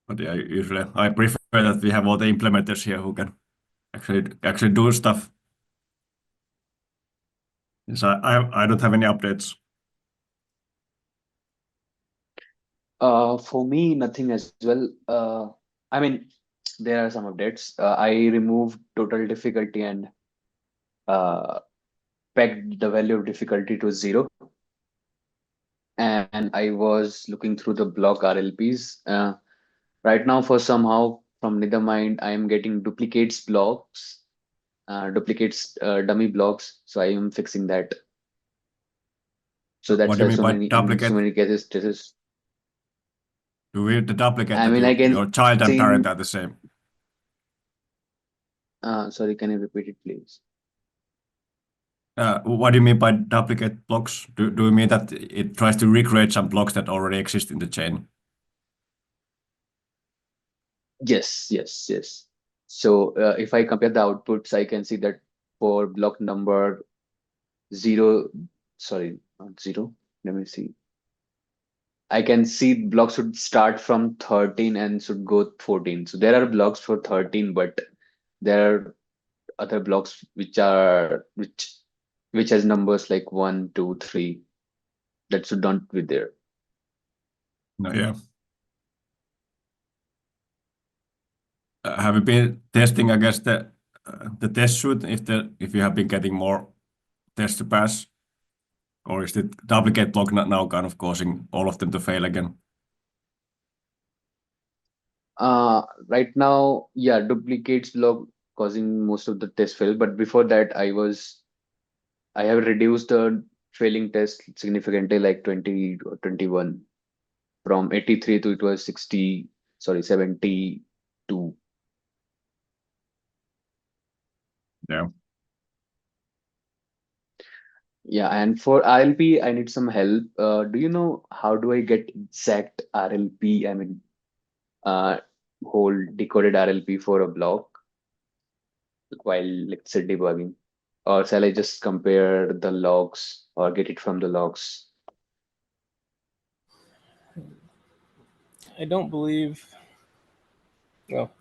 But yeah, usually I prefer that we have all the implementers here who can actually do stuff. So I don't have any updates. For me, nothing as well. I mean, there are some updates. I removed total difficulty and uh, pegged the value of difficulty to 0. And I was looking through the block RLPs. Right now, for somehow from Nethermind, I am getting duplicates dummy blocks. So I am fixing that. So that's What do you why mean so by many in so duplicate? many cases this is. Do we the duplicate I that mean, I your can child and see. parent are the same? Sorry, can you repeat it, please? What do you mean by duplicate blocks? Do you mean that it tries to recreate some blocks that already exist in the chain? Yes, yes, yes. So if I compare the outputs, I can see that for block number 0, sorry, not 0. Let me see. I can see blocks should start from 13 and should go 14. So there are blocks for 13, but there are other blocks which has numbers like 1, 2, 3 that should not be there. No, yeah. Have you been testing against the test suite if you have been getting more tests to pass, or is the duplicate block now kind of causing all of them to fail again? Right now, yeah, duplicates block causing most of the test fail. But before that, I have reduced the failing test significantly, like 20 or 21 from 83 to it was 60, sorry, 72. Yeah. Yeah, and for RLP, I need some help. Do you know how do I get exact RLP? I mean, uh, whole decoded RLP for a block while, let's say, debugging? Or shall I just compare the logs or get it from the logs? I don't believe. Well,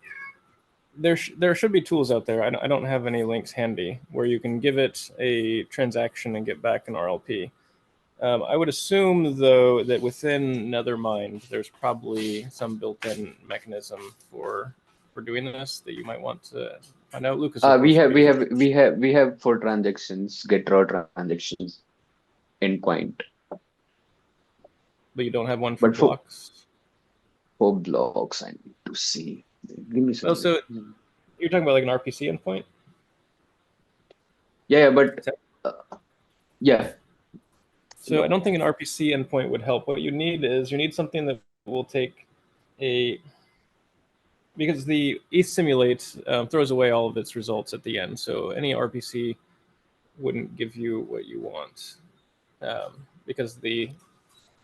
there should be tools out there. I don't have any links handy where you can give it a transaction and get back an RLP. I would assume though that within Nethermind there's probably some built-in mechanism for doing this that you might want to find out. Lucas, of We course, would have we be, have we have we have for transactions, get raw transactions endpoint, but you don't have one for but blocks. for blocks, I need to see. Give me Well, some. so you're talking about like an RPC endpoint. Yeah, but yeah, So I don't think an RPC endpoint would help. What you need something that will take a because the ETH simulate throws away all of its results at the end. So any RPC wouldn't give you what you want because the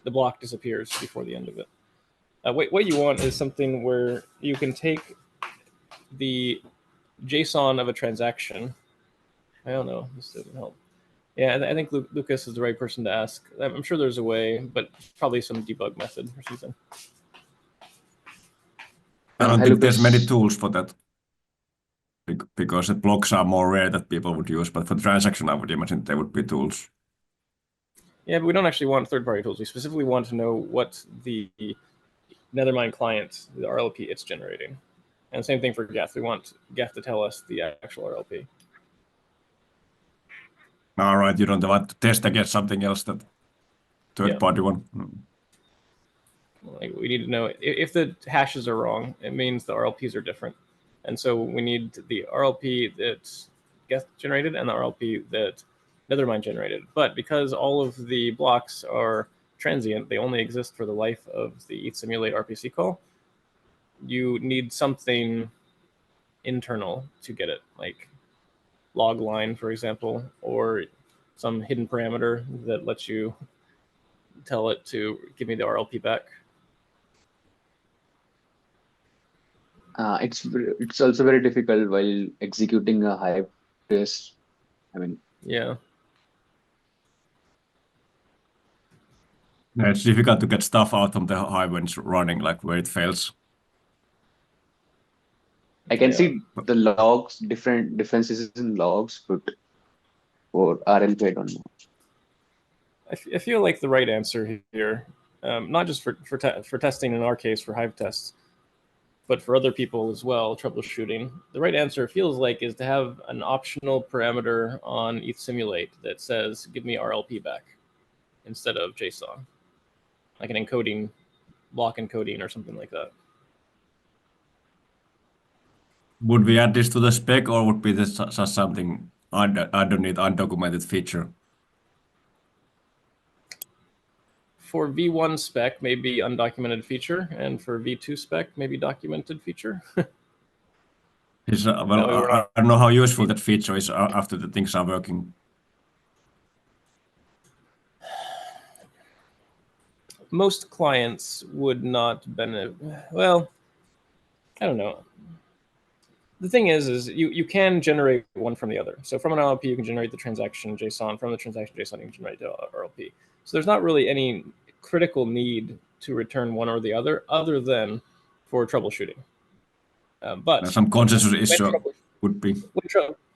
block disappears before the end of it. What you want is something where you can take the JSON of a transaction. I don't know. This doesn't help. Yeah, I think Lucas is the right person to ask. I'm sure there's a way, but probably some debug method or something. I don't hi think there's many Lucas. tools for that because the blocks are more rare that people would use. But for transaction, I would imagine there would be tools. Yeah, but we don't actually want third-party tools. We specifically want to know what the Nethermind client, the RLP it's generating. And same thing for Geth. We want Geth to tell us the actual RLP. All right, you don't want to test against something else that third-party one. Like we need to know if the hashes are wrong, it means the RLPs are different. And so we need the RLP that Geth generated and the RLP that Nethermind generated. But because all of the blocks are transient, they only exist for the life of the ETH simulate RPC call, you need something internal to get it, like log line, for example, or some hidden parameter that lets you tell it to give me the RLP back. It's also very difficult while executing a Hive test. I mean, Yeah. Yeah, it's difficult to get stuff out from the hive when it's running, like where it fails. I can Yeah. see the logs, different differences in logs, but for RLP, I don't know. I feel like the right answer here, not just for testing in our case for Hive tests, but for other people as well, troubleshooting, the right answer feels like is to have an optional parameter on ETH Simulate that says, give me RLP back instead of JSON, like an encoding, block encoding or something like that. Would we add this to the spec, or would be this just something underneath undocumented feature? For V1 spec, maybe undocumented feature, and for V2 spec, maybe documented feature. Well, No, I don't know how useful that feature is after the things are working. Most clients would not benefit. Well, I don't know. The thing is you can generate one from the other. So from an RLP, you can generate the transaction JSON. From the transaction JSON, you can generate the RLP. So there's not really any critical need to return one or the other than for troubleshooting. But Some consensus issue would be.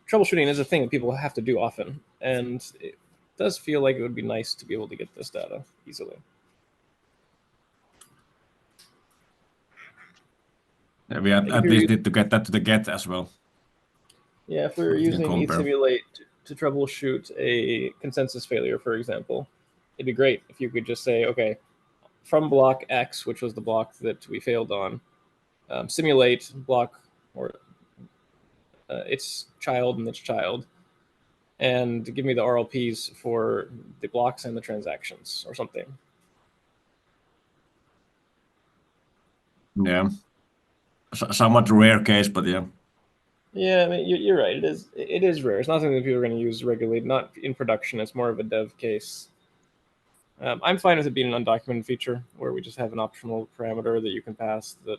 Troubleshooting is a thing that people have to do often, and it does feel like it would be nice to be able to get this data easily. Yeah, we at least need to get that to the get as well. Yeah, if we were using ETH Simulate to troubleshoot a consensus failure, for example, it'd be great if you could just say, okay, from block X, which was the block that we failed on, simulate block or its child and its child, and give me the RLPs for the blocks and the transactions or something. Yeah, somewhat rare case, but yeah. Yeah, I mean, you're right. It is rare. It's not something that people are going to use regularly. Not in production. It's more of a dev case. I'm fine with it being an undocumented feature where we just have an optional parameter that you can pass that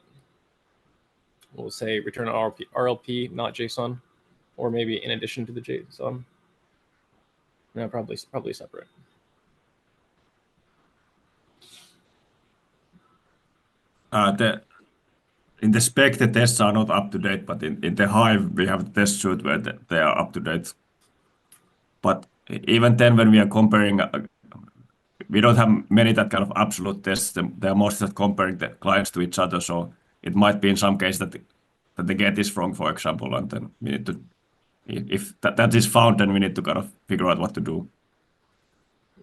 will say return RLP, not JSON, or maybe in addition to the JSON. No, probably separate. In the spec, the tests are not up to date, but in the Hive, we have the test suite where they are up to date. But even then, when we are comparing, we don't have many that kind of absolute tests. They are mostly comparing the clients to each other. So it might be in some case that the get is wrong, for example, and then we need to, if that is found, then we need to kind of figure out what to do.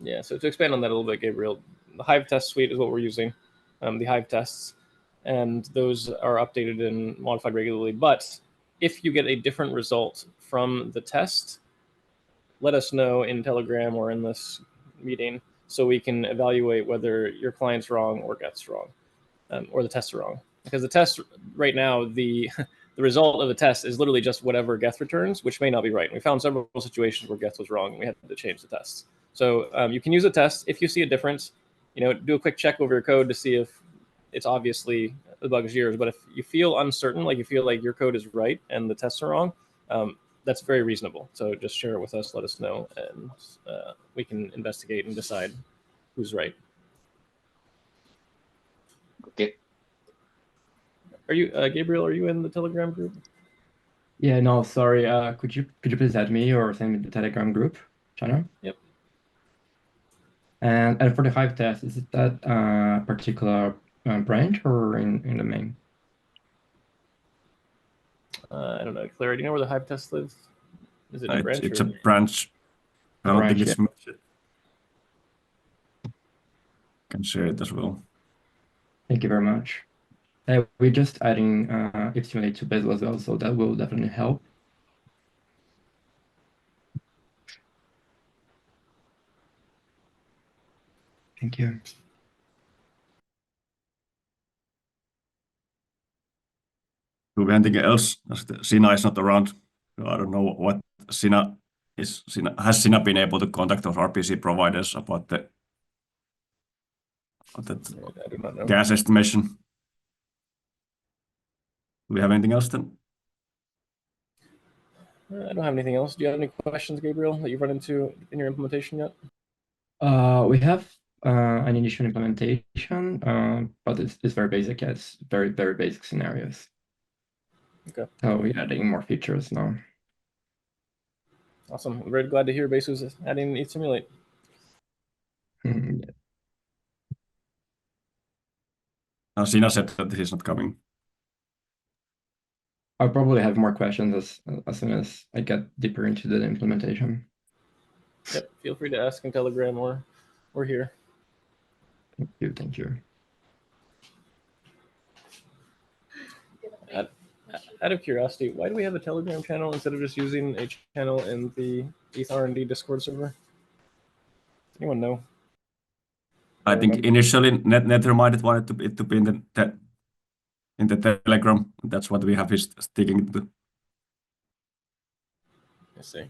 Yeah, so to expand on that a little bit, Gabriel, the Hive test suite is what we're using, the Hive tests, and those are updated and modified regularly. But if you get a different result from the test, let us know in Telegram or in this meeting so we can evaluate whether your client's wrong or gets wrong, or the tests are wrong. Because the test right now, the result of the test is literally just whatever Geth returns, which may not be right. And we found several situations where Geth was wrong and we had to change the tests. So you can use a test. If you see a difference, do a quick check over your code to see if it's obviously the bug is yours. But if you feel uncertain, like you feel like your code is right and the tests are wrong, that's very reasonable. So just share it with us, let us know, and we can investigate and decide who's right. Okay. Are you, Gabriel, are you in the Telegram group? Yeah, no, sorry. Could you please add me or send me the Telegram group channel? Yep. And for the Hive test, is it that particular branch or in the main? I don't know. Claire, do you know where the Hive test lives? Is it a branch? It's a branch. I don't think it's. Can share it as well. Thank you very much. We're just adding ETH Simulate to Bezel as well, so that will definitely help. Thank you. Do we have anything else? Sina is not around. So I don't know what Sina is. Has Sina been able to contact those RPC providers about that I do not know. gas estimation? Do we have anything else then? I don't have anything else. Do you have any questions, Gabriel, that you've run into in your implementation yet? We have an initial implementation, but it's very basic. Yeah, it's very, very basic scenarios. Okay. So we're adding more features now. Awesome. I'm very glad to hear Besu's adding ETH Simulate. Yeah. Now Sina said that this is not coming. I'll probably have more questions as soon as I get deeper into the implementation. Yep. Feel free to ask in Telegram or we're here. Thank you. Out of curiosity, why do we have a Telegram channel instead of just using a channel in the ETH R&D Discord server? Does anyone know? I think remember. initially Nethermind wanted it to be in the Telegram. That's what we have is sticking to. I see.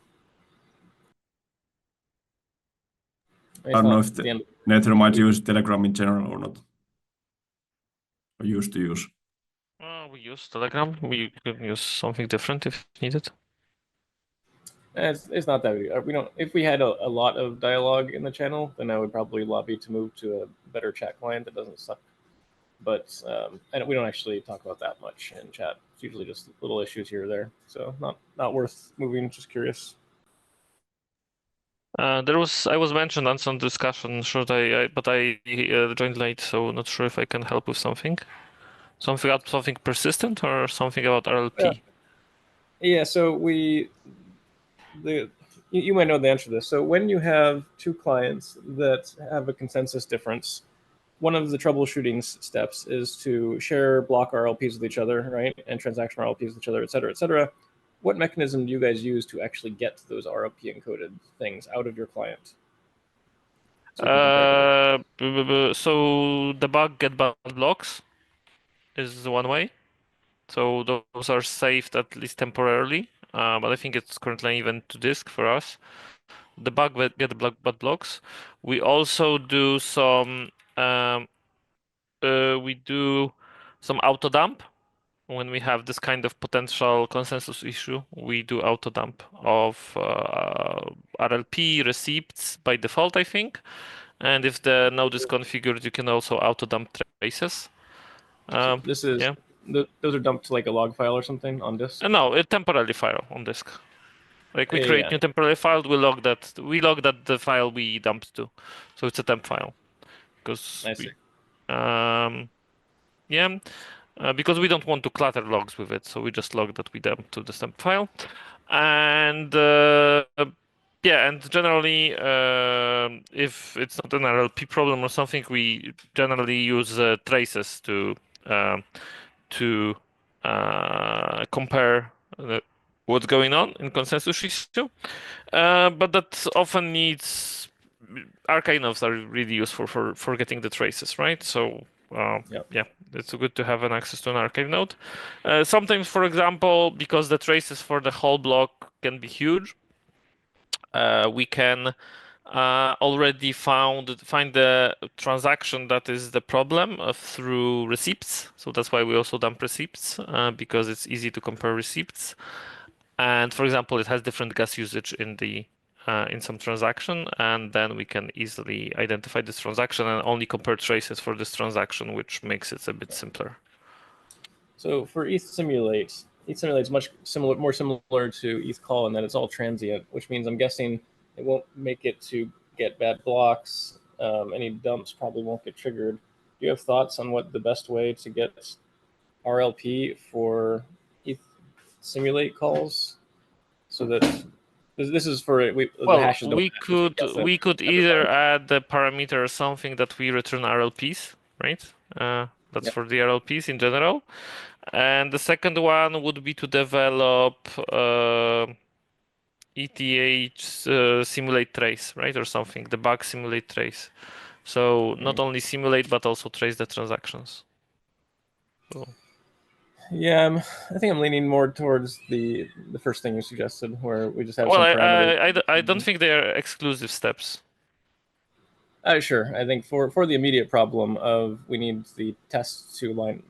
I don't know if the Nethermind uses Telegram in general or not. Or used to use. We use Telegram. We can use something different if needed. It's not that big. We don't. If we had a lot of dialogue in the channel, then I would probably lobby to move to a better chat client that doesn't suck. But and we don't actually talk about that much in chat. It's usually just little issues here or there. So not worth moving. Just curious. I was mentioned on some discussion. But I joined late, so not sure if I can help with something. Something persistent or something about RLP. Yeah. So you might know the answer to this. So when you have two clients that have a consensus difference, one of the troubleshooting steps is to share block RLPs with each other, right? And transaction RLPs with each other, et cetera, et cetera. What mechanism do you guys use to actually get those RLP encoded things out of your client? So So debug get bad blocks is one way. So those are saved at least temporarily, but I think it's currently even to disk for us. Debug get bad blocks. We also do some auto dump when we have this kind of potential consensus issue. We do auto dump of RLP receipts by default, I think. And if the node is configured, you can also auto dump traces. This is those are dumped to like a log file or something on disk. No, a temporary file on disk. Like we create new temporary file, we log that the file we dumped to, so it's a temp file. Because I see. Because we don't want to clutter logs with it, so we just log that we dump to the temp file, and and generally, if it's not an RLP problem or something, we generally use traces to compare what's going on in consensus issue. But that often needs archive nodes are really useful for getting the traces, right? So yeah, it's good to have an access to an archive node. Sometimes, for example, because the traces for the whole block can be huge, we can already find the transaction that is the problem through receipts. So that's why we also dump receipts, because it's easy to compare receipts. And for example, it has different gas usage in some transaction, and then we can easily identify this transaction and only compare traces for this transaction, which makes it a bit simpler. So for ETH Simulate is more similar to ETH Call in that it's all transient, which means I'm guessing it won't make it to get bad blocks. Any dumps probably won't get triggered. Do you have thoughts on what the best way to get RLP for ETH Simulate calls? So that this is for the hashes. We could either add the parameter or something that we return RLPs, right? That's for the RLPs in general. And the second one would be to develop ETH simulate trace, right? Or something, the bug simulate trace. So not only simulate, but also trace the transactions. So. Yeah, I think I'm leaning more towards the first thing you suggested, where we just have some parameters. I don't think they are exclusive steps. Sure. I think for the immediate problem of we need the tests to line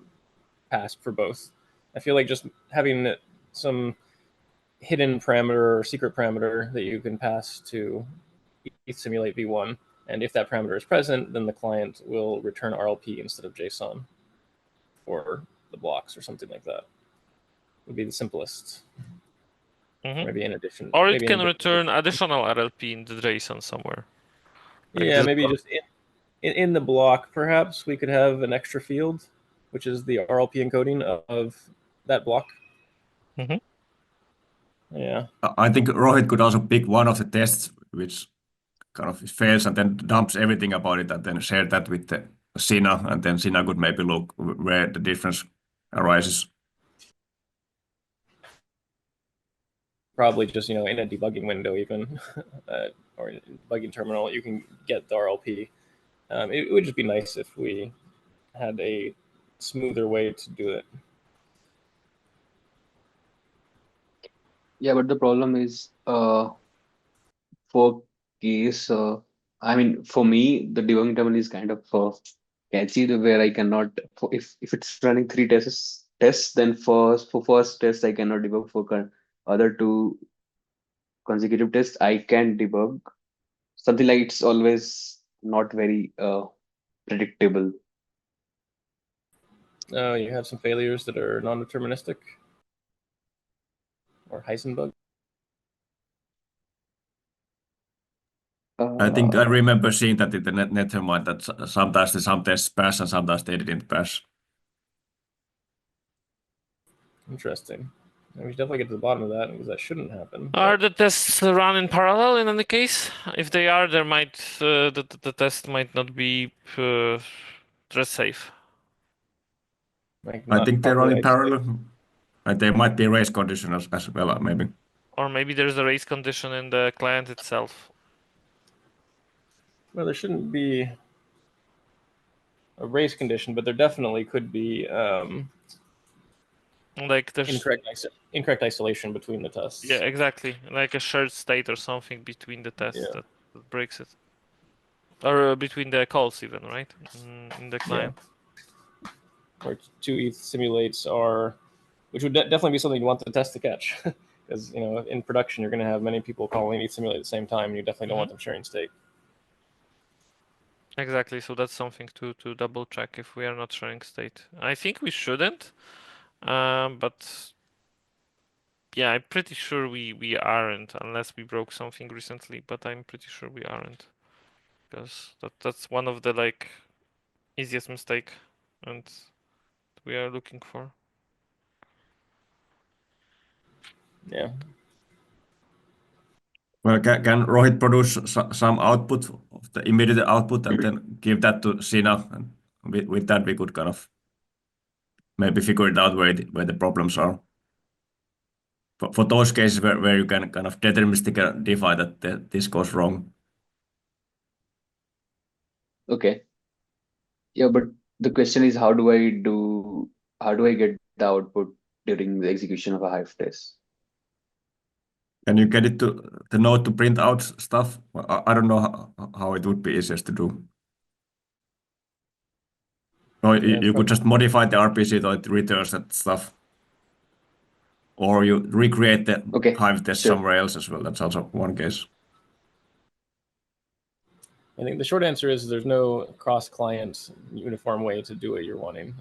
pass for both. I feel like just having some hidden parameter or secret parameter that you can pass to ETH Simulate v1, and if that parameter is present, then the client will return RLP instead of JSON for the blocks or something like that. would be the simplest. Mhm. Maybe in addition, Or it maybe can in addition return additional RLP in the JSON somewhere. Like yeah, this maybe block. just in the block, perhaps we could have an extra field, which is the RLP encoding of that block. Mhm. Yeah, I think Rohit could also pick one of the tests which kind of fails and then dumps everything about it and then share that with the Sina, and then Sina could maybe look where the difference arises. probably just in a debugging window even, or in a debugging terminal, you can get the RLP. It would just be nice if we had a smoother way to do it. Yeah, but the problem is, for case, I mean, for me, the debugging terminal is kind of catchy, where I cannot, if it's running three tests, then for first test I cannot debug. For other two consecutive tests, I can debug. Something like it's always not very predictable. You have some failures that are non-deterministic or Heisenberg. I think I Uh, remember seeing that in the Nethermind that sometimes some tests pass and sometimes they didn't pass. Interesting. And we should definitely get to the bottom of that because that shouldn't happen. Are the tests run in parallel in any case? If they are, there might the test might not be thread safe. Like I not think they run properly in isolated. parallel. And there might be race conditions as well, maybe. Or maybe there's a race condition in the client itself. Well, there shouldn't be a race condition, but there definitely could be Like there's incorrect isolation between the tests. yeah, exactly. Like a shared state or something between the tests Yeah. that breaks it. Or between the calls even, right? In the Yeah. client. Or two ETH simulates are, which would definitely be something you want the test to catch, because in production you're going to have many people calling ETH simulate at the same time, and you definitely don't want them sharing state. Exactly. So that's something to double check if we are not sharing state. I think we shouldn't, but yeah, I'm pretty sure we aren't unless we broke something recently. But I'm pretty sure we aren't because that's one of the like easiest mistake, and we are looking for. Yeah. Well, can Rohit produce some output of the immediate output and then give that to Sina? And with that, we could kind of maybe figure it out where the problems are. For those cases where you can kind of deterministically define that this goes wrong. okay. Yeah, but the question is, how do I get the output during the execution of a Hive test? Can you get it to the node to print out stuff? I don't know how it would be easiest to do. Or Yeah, you could just modify the RPC so it returns that stuff. Or you recreate the Okay, Hive test sure. somewhere else as well. That's also one case. I think the short answer is there's no cross-client uniform way to do what you're wanting.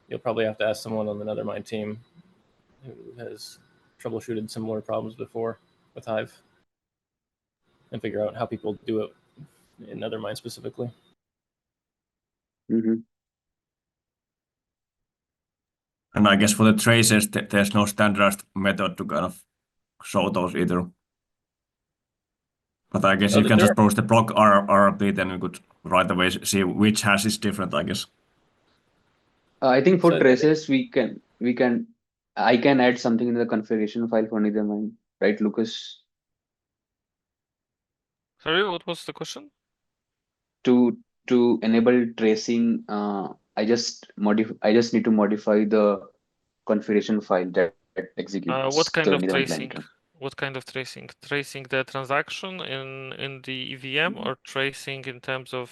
You'll probably have to ask someone on the Nethermind team who has troubleshooted similar problems before with Hive and figure out how people do it in Nethermind specifically. Mm-hmm. And I guess for the traces, there's no standardized method to kind of show those either. But I guess Oh, you can there just are, post the block RRP, then you could right away see which hash is different, I guess. I think for so I think traces, I can add something in the configuration file for Nethermind, right, Lucas? Sorry, what was the question? To enable tracing, I just need to modify the configuration file that What executes kind the of Nethermind tracing? client. What kind of tracing? Tracing the transaction in the EVM or tracing in terms of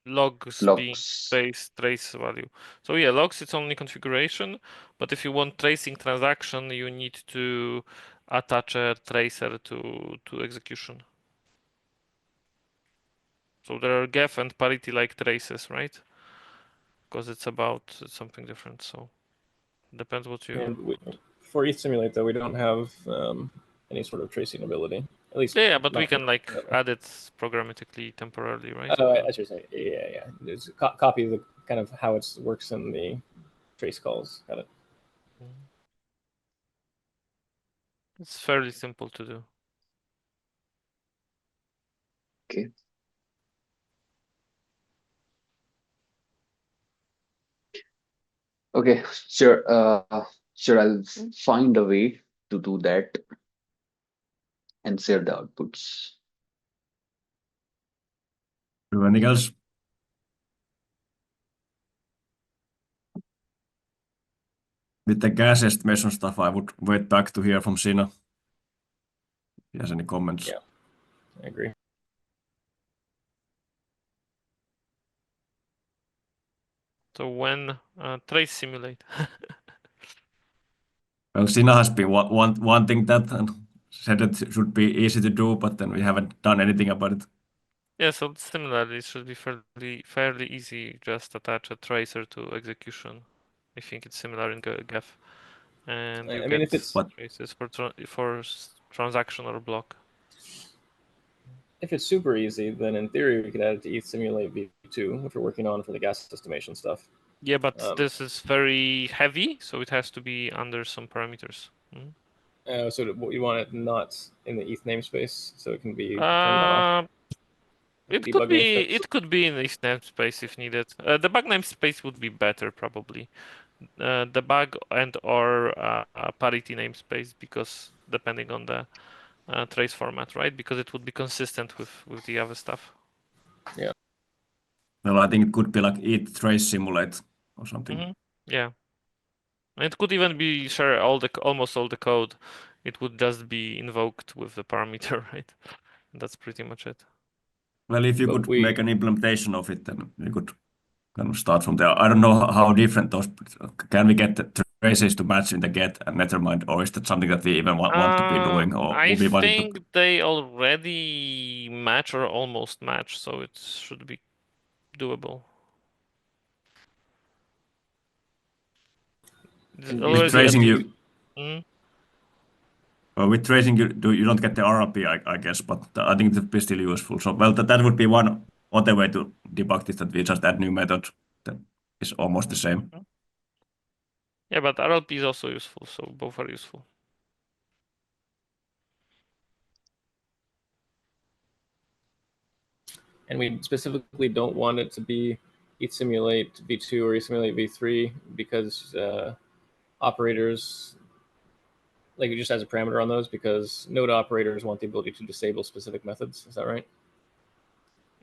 logs being Logs. trace value? So yeah, logs it's only configuration, but if you want tracing transaction, you need to attach a tracer to execution. So there are gef and parity like traces, right? Because it's about something different. So Depends what you. And for ETH simulate though, we don't have any sort of tracing ability. At least Yeah, but we not can for- like add it programmatically temporarily, right? Oh, I should say, yeah. There's copy the kind of how it works in the trace calls. Got it. It's fairly simple to do. Okay. Okay, sure. Sure, I'll find a way to do that and share the outputs. Do anything else? With the gas estimation stuff, I would wait back to hear from Sina. If he has any comments. Yeah. I agree. So when trace simulate. Well, Sina has been wanting that and said it should be easy to do, but then we haven't done anything about it. Yeah, so similarly, it should be fairly easy. Just attach a tracer to execution. I think it's similar in Gef, and you I mean, get if it's traces for transaction or block. if it's super easy, then in theory we could add it to ETH simulate v2, which we're working on for the gas estimation stuff. Yeah, but Um, this is very heavy, so it has to be under some parameters. So you want it not in the ETH namespace, so it can be turned off. It Debug could be namespace. it could be in this namespace if needed. The bug namespace would be better probably. The bug and or parity namespace, because depending on the trace format, right? Because it would be consistent with the other stuff. Well, I think it could be like ETH trace simulate or something. Yeah, and it could even be share almost all the code. It would just be invoked with the parameter, right? That's pretty much it. Well, if you But could we- make an implementation of it, then we could kind of start from there. I don't know how different those. Can we get the traces to match in the get and Nethermind, or is that something that we even want to be doing, or I would we want to? think they already match or almost match, so it should be doable. It's And With already tracing, at- you Mhm. with tracing you don't get the RRP, I guess, but I think that would be still useful. So well, that would be one other way to debug this, that we just add new method that is almost the same. Yeah, but RLP is also useful, so both are useful. And we specifically don't want it to be ETH simulate v2 or ETH simulate v3 because operators, like it just has a parameter on those because node operators want the ability to disable specific methods. Is that right?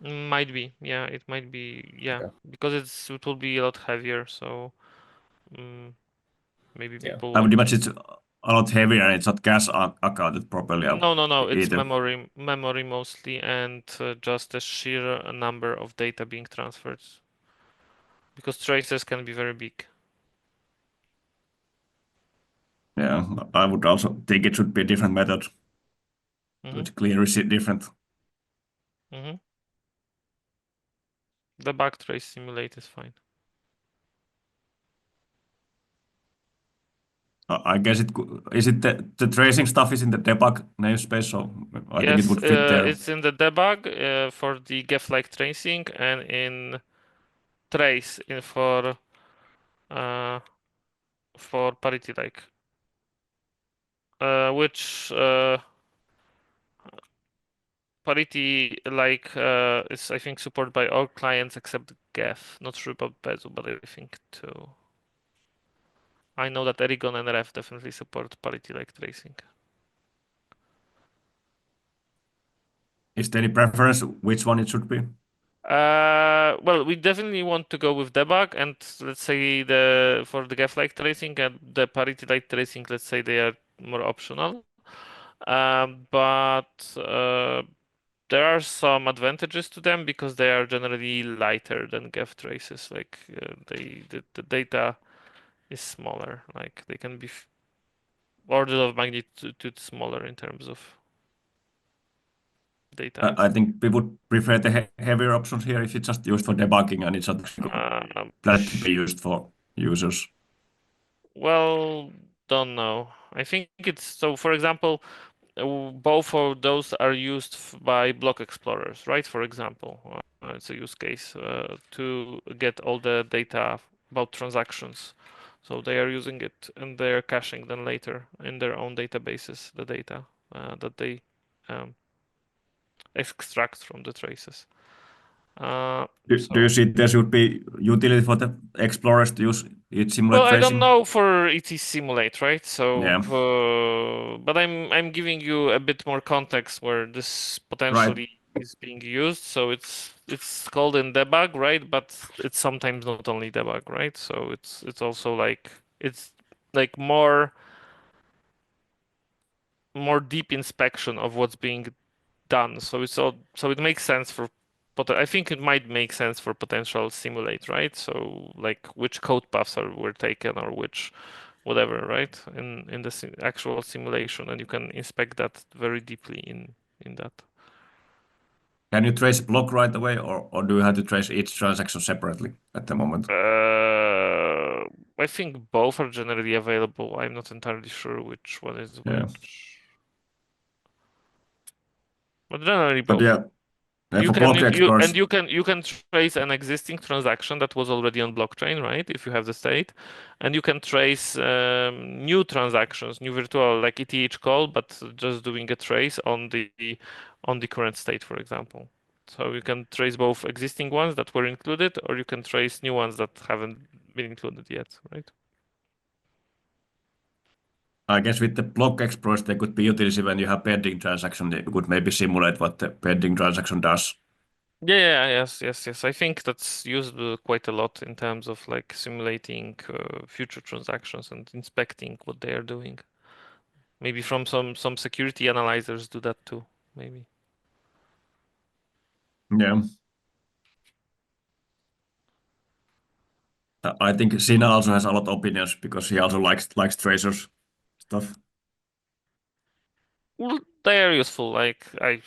Might be, yeah, it might be, yeah, Okay. because it will be a lot heavier, so maybe Yeah. people I would would. imagine it's a lot heavier and it's not gas accounted properly. No, it's either. memory mostly, and just a sheer number of data being transferred, because traces can be very big. Yeah, I would also think it should be a different method. It's clearly different. The bug trace simulate is fine. I guess is it the tracing stuff is in the debug namespace, so I think it would fit there. It's in the debug for the gef-like tracing, and in trace for parity-like, which parity-like is, I think, supported by all clients except gef. Not sure about Bezu, but I think too. I know that Erigon and Ref definitely support parity-like tracing. Is there any preference which one it should be? Well, we definitely want to go with debug, and let's say for the gef-like tracing and the parity-like tracing, let's say they are more optional. But there are some advantages to them because they are generally lighter than gef traces. Like the data is smaller. Like they can be order of magnitude smaller in terms of data. I think we would prefer the heavier options here if it's just used for debugging and it's not planned to be used for users. Well, don't know. I think it's so. For example, both of those are used by block explorers, right? For example, it's a use case to get all the data about transactions. So they are using it and they are caching then later in their own databases the data that they extract from the traces. Do you see there should be utility for the explorers to use each simulate Well, I don't tracing? know for ET Simulate, right? So, Yeah. but I'm giving you a bit more context where this potentially is being used. So it's called in debug, right? But it's sometimes not only debug, right? So it's also like it's like more deep inspection of what's being done. So it makes sense for I think it might make sense for potential simulate, right? So like which code paths were taken or which whatever, right? In the actual simulation, and you can inspect that very deeply in that. Can you trace block right away, or do you have to trace each transaction separately at the moment? I think both are generally available. I'm not entirely sure which one is Yeah. which, but generally But both. yeah, You for can block explorers, you can trace an existing transaction that was already on blockchain, right? If you have the state, and you can trace new transactions, new virtual like ETH call, but just doing a trace on the current state, for example. So you can trace both existing ones that were included, or you can trace new ones that haven't been included yet, right? I guess with the block explorers, there could be utility when you have pending transaction. They could maybe simulate what the pending transaction does. Yeah, yes. I think that's used quite a lot in terms of like simulating future transactions and inspecting what they are doing. Maybe from some security analyzers do that too. Maybe. Yeah. I think Sina also has a lot of opinions because he also likes tracers stuff. Well, they are useful. Like I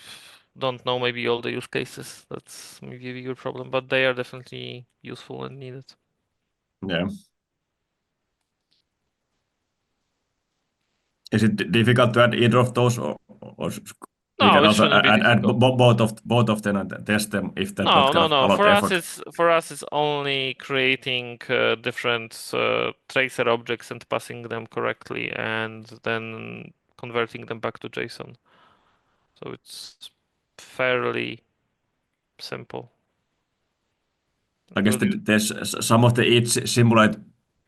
don't know maybe all the use cases. That's maybe a bigger problem, but they are definitely useful and needed. Yeah. Is it difficult to add either of those, or we No, can it also shouldn't be add difficult. both of them and test them if that's not kind of a No. lot of effort? For us, it's only creating different tracer objects and passing them correctly, and then converting them back to JSON. So it's fairly simple. I guess there's some of the each simulate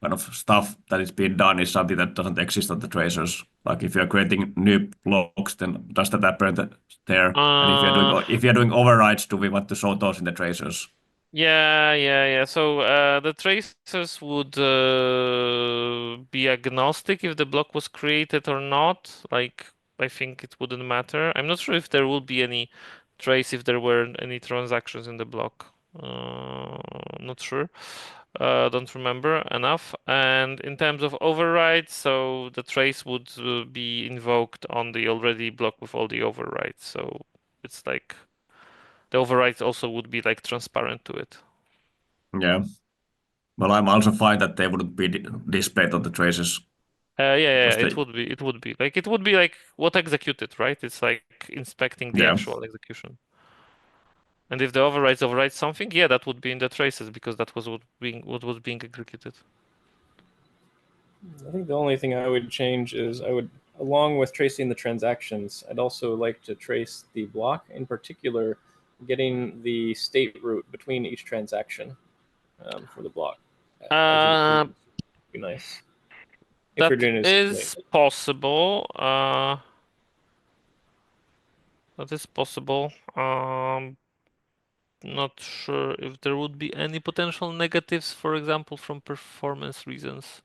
kind of stuff that is being done is something that doesn't exist on the tracers. Like if you're creating new blocks, then does that appear there? And Uh, if you're doing overrides, do we want to show those in the tracers? yeah. So the tracers would be agnostic if the block was created or not. Like I think it wouldn't matter. I'm not sure if there will be any trace if there were any transactions in the block. Not sure. Don't remember enough. And in terms of overrides, so the trace would be invoked on the already block with all the overrides. So it's like the overrides also would be like transparent to it. Yeah. Well, I'm also fine that they wouldn't be displayed on the tracers. Yeah, Because they, it would be like what executed, right? It's like inspecting the yeah. actual execution. And if the overrides something, yeah, that would be in the traces because that was what was being executed. I think the only thing I would change is along with tracing the transactions, I'd also like to trace the block, in particular, getting the state root between each transaction for the block. As you Uh, would be nice. If that you're doing it is possible. That is possible. Not sure if there would be any potential negatives, for example, from performance reasons.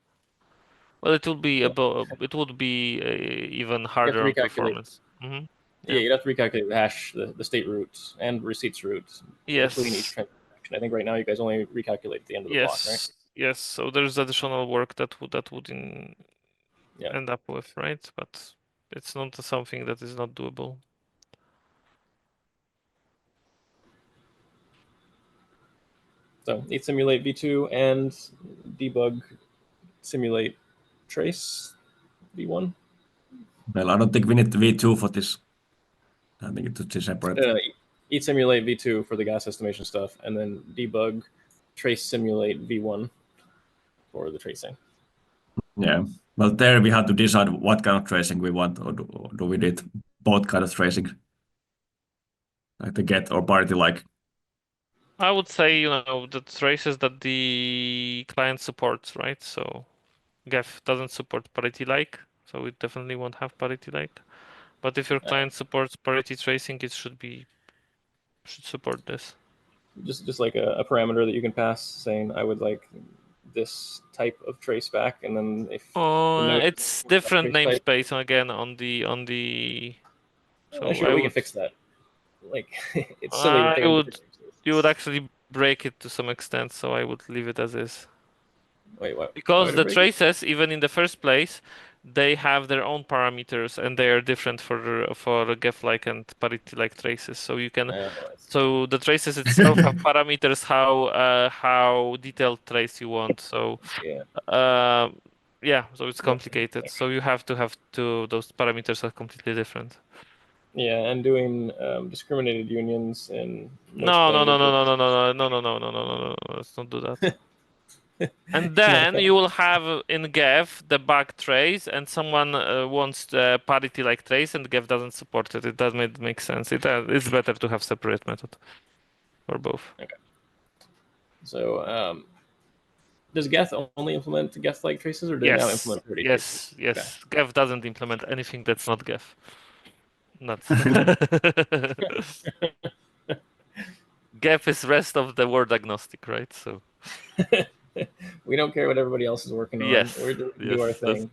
Well, it would be even you have to harder on recalculate. performance. Hmm. Yeah, you'd have to recalculate the hash, the state roots and receipts roots between each Yes. transaction. I think right now you guys only recalculate at the end of the block, right? Yes. So there's additional work that would Yeah. end up with, right? But it's not something that is not doable. So ETH simulate v2 and debug simulate trace v1. Well, I don't think we need the V2 for this. I think it's just separate. Eat simulate v2 for the gas estimation stuff, and then debug trace simulate v1 for the tracing. Yeah. Well, there we have to decide what kind of tracing we want, or do we need both kind of tracing, like the get or parity like. I would say, the traces that the client supports, right? So Gef doesn't support parity-like, so it definitely won't have parity-like. But if your client supports parity tracing, it should support this. Just like a parameter that you can pass saying I would like this type of trace back, and then if It's different trace type, namespace again on the. So sure, we can fix that. Like it's silly to think of different you would actually break it to some extent, so I would leave it as is. Wait, what? Because the traces, even in the first place, they have their own parameters and they are different for Gef-like and parity-like traces. So you can, so the traces itself have parameters how detailed trace you want. So yeah, so it's complicated. So you have to have those parameters are completely different. Yeah, and doing discriminated unions in No, let's not do that. And then you will have in Gef the bug trace, and someone wants the parity-like trace, and Gef doesn't support it. It doesn't make sense. It's better to have separate method or both. Okay. So does Geth only implement Geth-like traces, or do they now implement parity traces? Yes. Okay. Gef doesn't implement anything that's not Gef. Gef is rest of the world agnostic, right? So we don't care what everybody else is working on. Yes, We're just do our thing.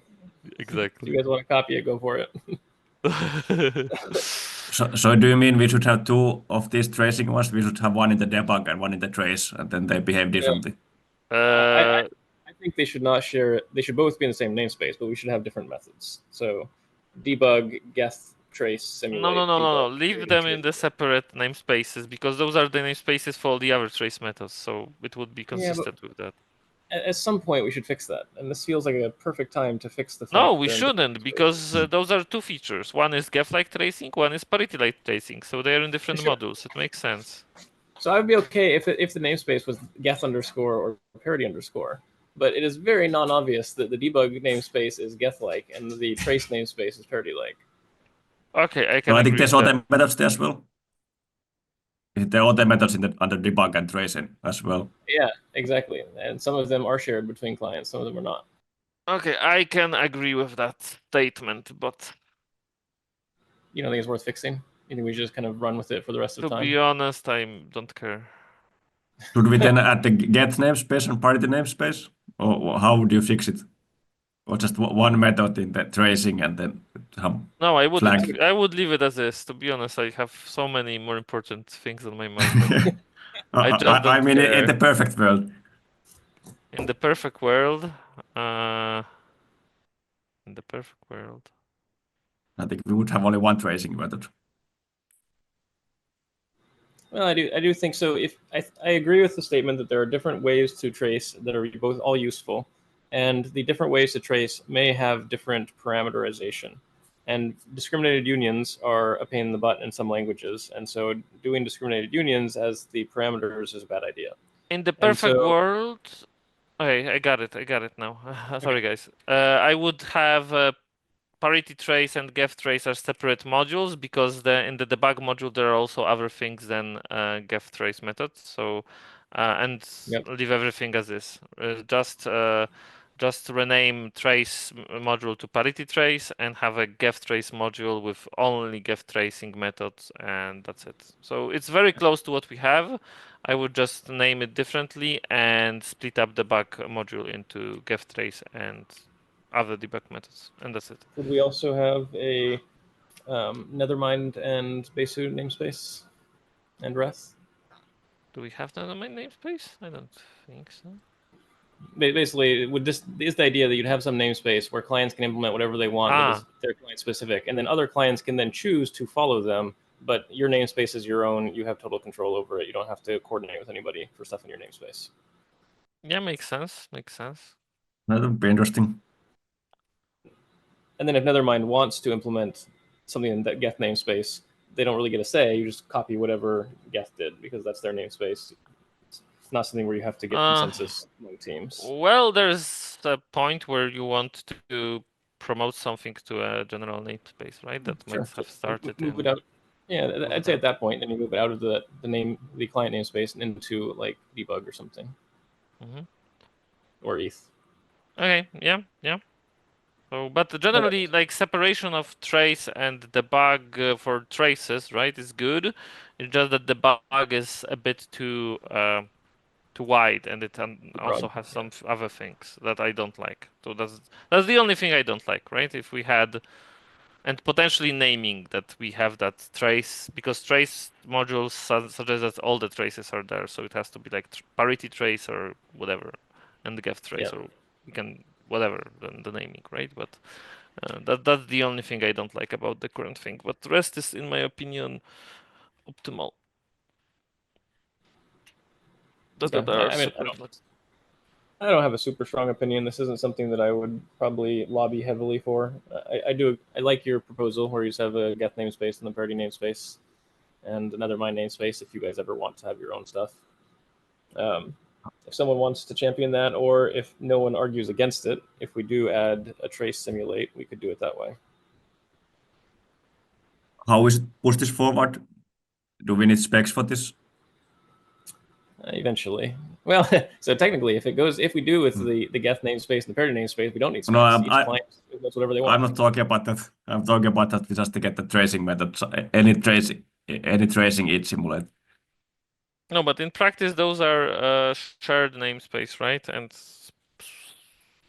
Exactly. If you guys want to copy it, go for it. So do you mean we should have two of these tracing ones? We should have one in the debug and one in the trace, and then they behave differently. I think they should not share. They should both be in the same namespace, but we should have different methods. So debug, Geth, trace, simulate. No. Leave them in the separate namespaces because those are the namespaces for all the other trace methods. So it would be consistent with that. At some point, we should fix that, and this feels like a perfect time to fix the fact. No, we shouldn't, because those are two features. One is Gef-like tracing, one is parity-like tracing. So they are in different modules. It makes sense. So I would be okay if the namespace was Geth underscore or parity underscore, but it is very non-obvious that the debug namespace is Geth-like and the trace namespace is parity-like. Okay, I can. So I think there's other methods there as well. There are other methods under debug and tracing as well. Yeah, exactly. And some of them are shared between clients, some of them are not. Okay, I can agree with that statement, but you don't think it's worth fixing? You think we should just kind of run with it for the rest of time? To be honest, I don't care. Should we then add the get namespace and parity namespace? Or how would you fix it? Or just one method in the tracing and then No, I wouldn't. I would leave it as is. To be honest, I have so many more important things on my mind. I mean, in the perfect world. In the perfect world, I think we would have only one tracing method. Well, I do think so. If I agree with the statement that there are different ways to trace that are both all useful, and the different ways to trace may have different parameterization. And discriminated unions are a pain in the butt in some languages, and so doing discriminated unions as the parameters is a bad idea. In the perfect world, okay, I got it now. Sorry, guys. I would have parity trace and Gef trace are separate modules because in the debug module there are also other things than Gef trace methods. So and leave everything as is. Just rename trace module to parity trace and have a Gef trace module with only Gef tracing methods, and that's it. So it's very close to what we have. I would just name it differently and split up the debug module into Gef trace and other debug methods, and that's it. Could we also have a Nethermind and Besu namespace and Reth? Do we have Nethermind namespace? I don't think so. Basically, this is the idea that you'd have some namespace where clients can implement whatever they want that is their client specific, and then other clients can then choose to follow them, but your namespace is your own. You have total control over it. You don't have to coordinate with anybody for stuff in your namespace. Yeah, makes sense. That would be interesting. And then if Nethermind wants to implement something in that Geth namespace, they don't really get a say. You just copy whatever Geth did because that's their namespace. It's not something where you have to get consensus among teams. Well, there's a point where you want to promote something to a general namespace, right? That might have started. Move it out. Yeah, I'd say at that point, then you move it out of the client namespace and into like debug or something, or ETH. Okay, yeah. So, but generally, like separation of trace and debug for traces, right, is good. It's just that the debug is a bit too wide, and it also has some other things that I don't like. So that's the only thing I don't like, right? If we had, and potentially naming that we have that trace, because trace modules suggest that all the traces are there, so it has to be like parity trace or whatever, and the Geth trace, or we can whatever the naming, right? But that's the only thing I don't like about the current thing. But the rest is, in my opinion, optimal. I don't have a super strong opinion. This isn't something that I would probably lobby heavily for. I like your proposal where you just have a Geth namespace and the parity namespace and another Mind namespace if you guys ever want to have your own stuff. If someone wants to champion that, or if no one argues against it, if we do add a trace simulate, we could do it that way. How is it push this forward? Do we need specs for this? Eventually. Well, so technically, if we do with the Geth namespace and the parity namespace, we don't need specs. No, Each client does whatever they want. I'm not talking about that. I'm talking about that we just to get the tracing method. Any tracing each simulate. No, but in practice, those are shared namespace, right? And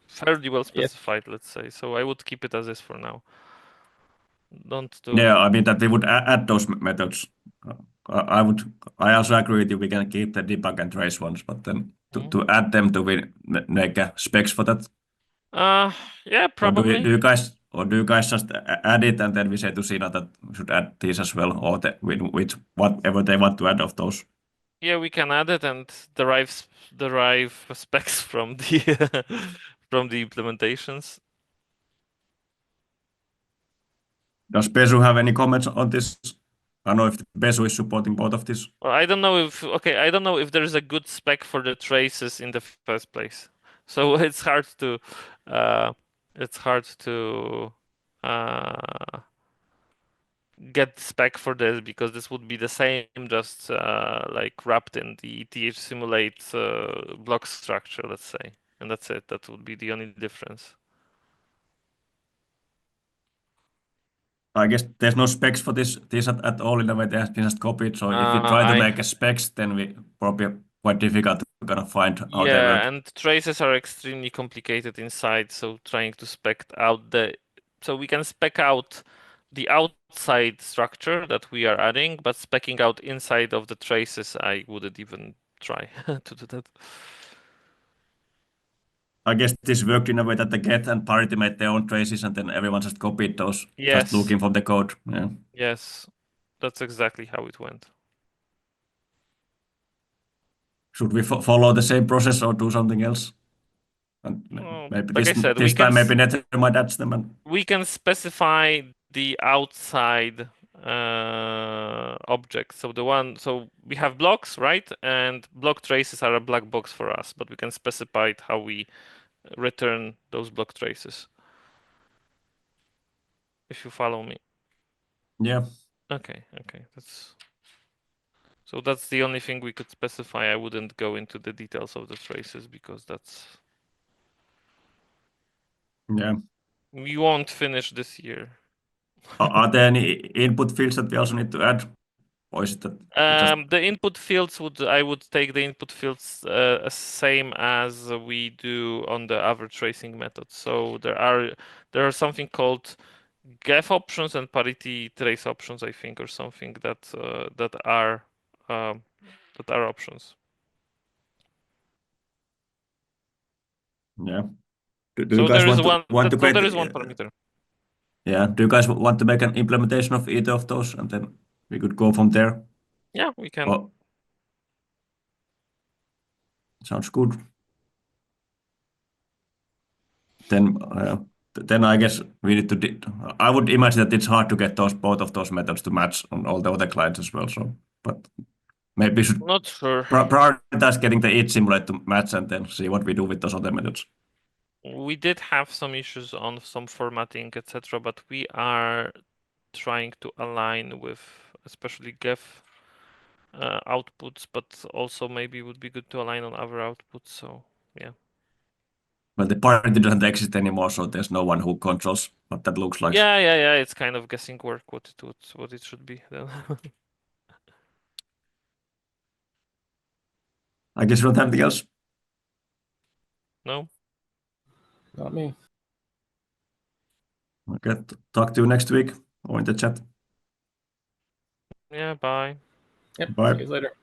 fairly well specified, let's say. So I would keep it as is for now. Don't do. Yeah, I mean that we would add those methods. I also agree with you. We can keep the debug and trace ones, but then to add them, do we make specs for that? Yeah, probably. Or do you guys just add it and then we say to Sina that we should add these as well, or with whatever they want to add of those? Yeah, we can add it and derive specs from the from the implementations. Does Besu have any comments on this? I don't know if Besu is supporting both of this. Well, I don't know if there is a good spec for the traces in the first place. So it's hard to get spec for this, because this would be the same, just like wrapped in the ETH simulate block structure, let's say, and that's it. That would be the only difference. I guess there's no specs for this at all in the way they have been just copied. So if we try to make a specs, then we probably quite difficult to kind of find how they work. And traces are extremely complicated inside. So trying to spec out so we can spec out the outside structure that we are adding, but specking out inside of the traces, I wouldn't even try to do that. I guess this worked in a way that the Get and Parity made their own traces, and then everyone just copied those, just looking from the code. Yeah. Yes, that's exactly how it went. Should we follow the same process or do something else? And maybe like I said, this time maybe Nethermind adds them. And we can specify the outside object. So we have blocks, right? And block traces are a black box for us, but we can specify how we return those block traces. If you follow me. Yeah. Okay. That's the only thing we could specify. I wouldn't go into the details of the traces because that's. Yeah. We won't finish this year. Are there any input fields that we also need to add? Or is it that the input fields I would take the input fields same as we do on the other tracing methods. So there are something called Geth options and parity trace options, I think, or something that are options. Yeah. Do you guys want to create? There is one parameter. Yeah. Do you guys want to make an implementation of either of those, and then we could go from there? Yeah, we can. Oh. Sounds good. Then then I guess we need to. I would imagine that it's hard to get both of those methods to match on all the other clients as well. So, but maybe we should Not sure. prioritize getting the each simulate to match and then see what we do with those other methods. We did have some issues on some formatting, etc., but we are trying to align with especially Gef outputs, but also maybe it would be good to align on other outputs. So yeah. Well, the party doesn't exist anymore, so there's no one who controls what that looks like. Yeah. It's kind of guessing work what it should be then. I guess you don't have anything else. No. Not me. Okay, talk to you next week or in the chat. Yeah. Bye. Yep. Bye. See you later.